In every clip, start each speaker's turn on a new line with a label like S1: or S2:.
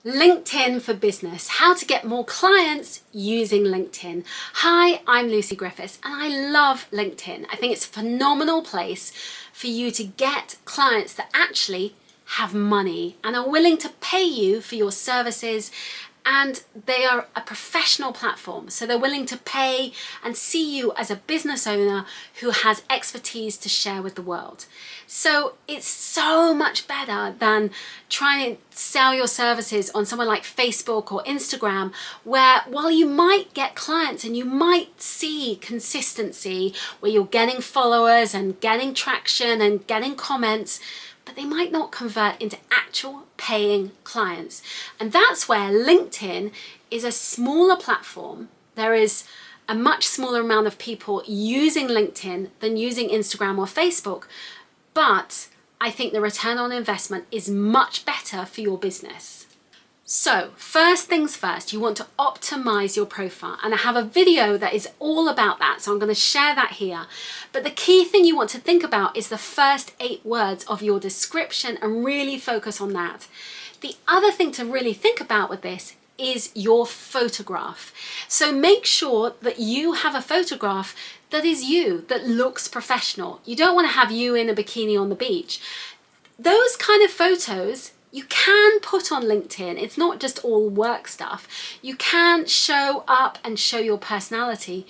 S1: LinkedIn for Business, how to get more clients using LinkedIn. Hi, I'm Lucy Griffiths and I love LinkedIn. I think it's a phenomenal place for you to get clients that actually have money and are willing to pay you for your services, and they are a professional platform, so they're willing to pay and see you as a business owner who has expertise to share with the world. So it's so much better than trying to sell your services on someone like Facebook or Instagram, where while you might get clients and you might see consistency where you're getting followers and getting traction and getting comments, but they might not convert into actual paying clients. And that's where LinkedIn is a smaller platform. There is a much smaller amount of people using LinkedIn than using Instagram or Facebook, but I think the return on investment is much better for your business. So first things first, you want to optimize your profile, and I have a video that is all about that, so I'm going to share that here. But the key thing you want to think about is the first 8 words of your description and really focus on that. The other thing to really think about with this is your photograph. So make sure that you have a photograph that is you, that looks professional. You don't want to have you in a bikini on the beach. Those kind of photos you can put on LinkedIn. It's not just all work stuff. You can show up and show your personality,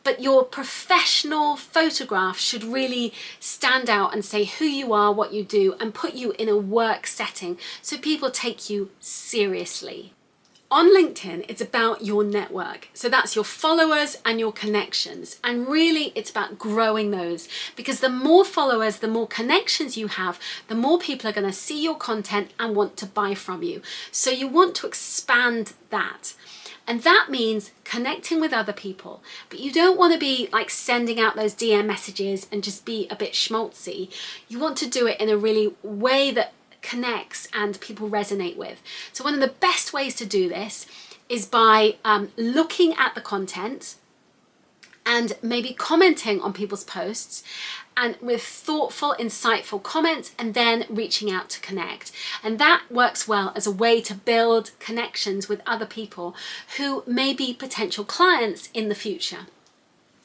S1: but your professional photograph should really stand out and say who you are, what you do, and put you in a work setting so people take you seriously. On LinkedIn, it's about your network. So that's your followers and your connections. And really, it's about growing those, because the more followers, the more connections you have, the more people are going to see your content and want to buy from you. So you want to expand that. And that means connecting with other people. But you don't want to be like sending out those DM messages and just be a bit schmaltzy. You want to do it in a really way that connects and people resonate with. So one of the best ways to do this is by looking at the content and maybe commenting on people's posts, and with thoughtful, insightful comments, and then reaching out to connect. And that works well as a way to build connections with other people who may be potential clients in the future.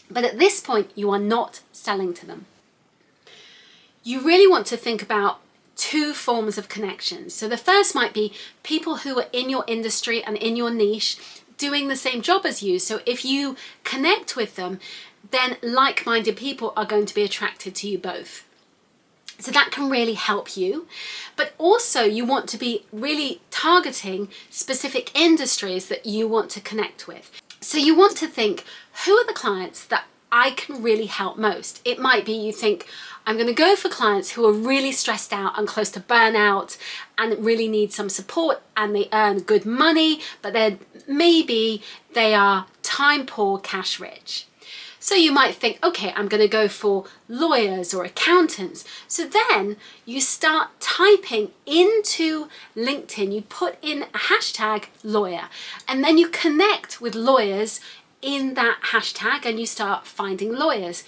S1: But at this point, you are not selling to them. You really want to think about 2 forms of connections. So the first might be people who are in your industry and in your niche doing the same job as you. So if you connect with them, then like-minded people are going to be attracted to you both. So that can really help you. But also you want to be really targeting specific industries that you want to connect with. So you want to think, who are the clients that I can really help most? It might be you think, I'm going to go for clients who are really stressed out and close to burnout and really need some support, and they earn good money, but then maybe they are time poor, cash rich. So you might think, okay, I'm going to go for lawyers or accountants. So then you start typing into LinkedIn, you put in a hashtag lawyer, and then you connect with lawyers in that hashtag and you start finding lawyers.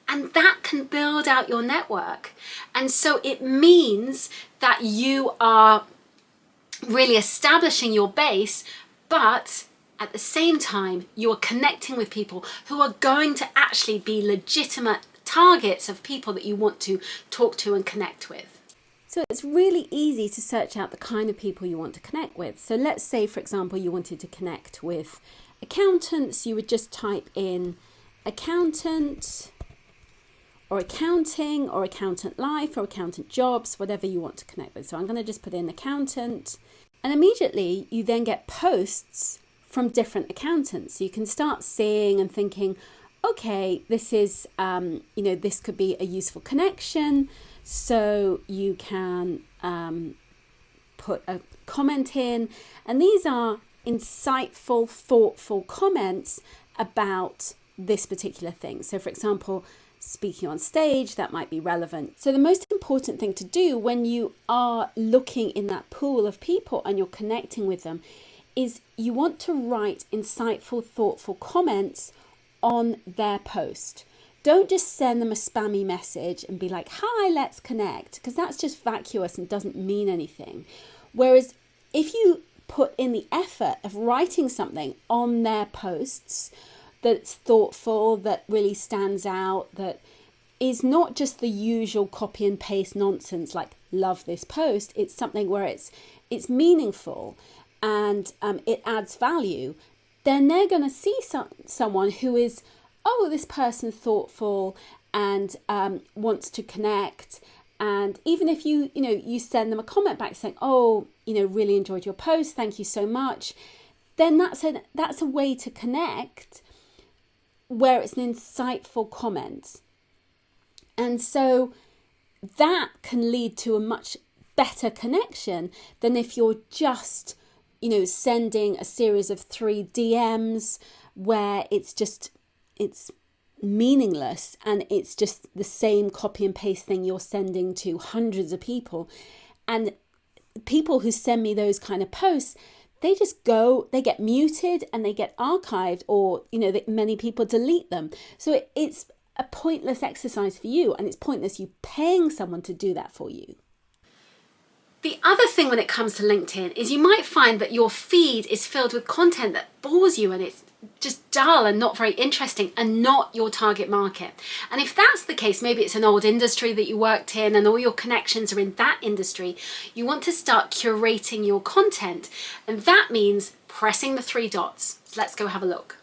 S1: And that can build out your network. And so it means that you are really establishing your base, but at the same time, you are connecting with people who are going to actually be legitimate targets of people that you want to talk to and connect with.
S2: So it's really easy to search out the kind of people you want to connect with. So let's say, for example, you wanted to connect with accountants. You would just type in accountant, or accounting, or accountant life, or accountant jobs, whatever you want to connect with. So I'm going to just put in accountant, and immediately you then get posts from different accountants. So you can start seeing and thinking, okay, this is, this could be a useful connection. So you can put a comment in, and these are insightful, thoughtful comments about this particular thing. So for example, speaking on stage, that might be relevant. So the most important thing to do when you are looking in that pool of people and you're connecting with them is you want to write insightful, thoughtful comments on their post. Don't just send them a spammy message and be like, hi, let's connect, because that's just vacuous and doesn't mean anything. Whereas if you put in the effort of writing something on their posts that's thoughtful, that really stands out, that is not just the usual copy and paste nonsense like love this post. It's something where it's meaningful and it adds value. Then they're going to see someone who is, oh, this person's thoughtful and wants to connect. And even if you send them a comment back saying, oh, really enjoyed your post, thank you so much, then that's a way to connect where it's an insightful comment. And so that can lead to a much better connection than if you're just, sending a series of 3 DMs where it's meaningless and it's just the same copy and paste thing you're sending to hundreds of people. And people who send me those kind of posts, they just they get muted and they get archived, or, many people delete them. So it's a pointless exercise for you, and it's pointless you paying someone to do that for you.
S1: The other thing when it comes to LinkedIn is you might find that your feed is filled with content that bores you and it's just dull and not very interesting and not your target market. And if that's the case, maybe it's an old industry that you worked in and all your connections are in that industry, you want to start curating your content. And that means pressing the 3 dots. So let's go have a look.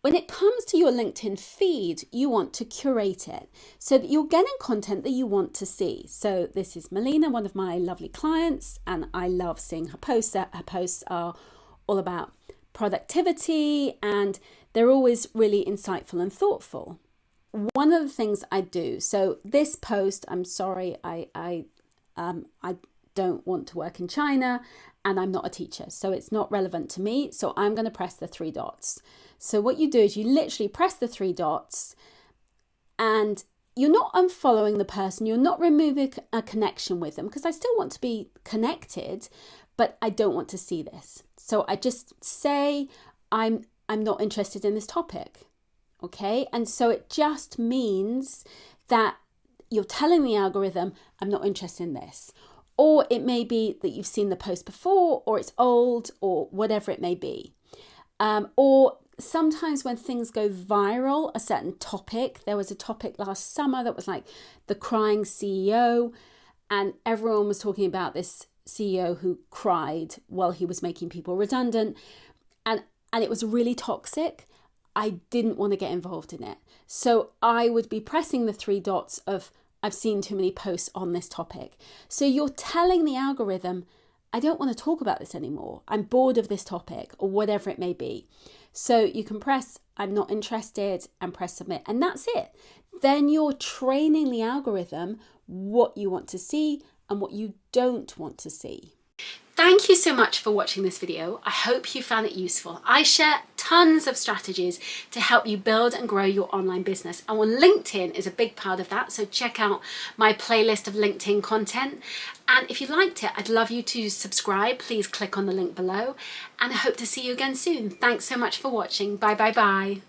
S2: When it comes to your LinkedIn feed, you want to curate it so that you're getting content that you want to see. So this is Melina, one of my lovely clients, and I love seeing her posts. Her posts are all about productivity and they're always really insightful and thoughtful. One of the things I do, so this post, I'm sorry, I don't want to work in China and I'm not a teacher, so it's not relevant to me. So I'm going to press the 3 dots. So what you do is you literally press the 3 dots and you're not unfollowing the person. You're not removing a connection with them, because I still want to be connected, but I don't want to see this. So I just say I'm not interested in this topic. Okay. And so it just means that you're telling the algorithm, I'm not interested in this. Or it may be that you've seen the post before, or it's old, or whatever it may be. Or sometimes when things go viral, a certain topic, there was a topic last summer that was like the crying CEO, and everyone was talking about this CEO who cried while he was making people redundant, and it was really toxic. I didn't want to get involved in it. So I would be pressing the 3 dots of, I've seen too many posts on this topic. So you're telling the algorithm, I don't want to talk about this anymore. I'm bored of this topic, or whatever it may be. So you can press, I'm not interested, and press submit. And that's it. Then you're training the algorithm what you want to see and what you don't want to see.
S1: Thank you so much for watching this video. I hope you found it useful. I share tons of strategies to help you build and grow your online business. And LinkedIn is a big part of that. So check out my playlist of LinkedIn content. And if you liked it, I'd love you to subscribe. Please click on the link below. And I hope to see you again soon. Thanks so much for watching. Bye, bye, bye.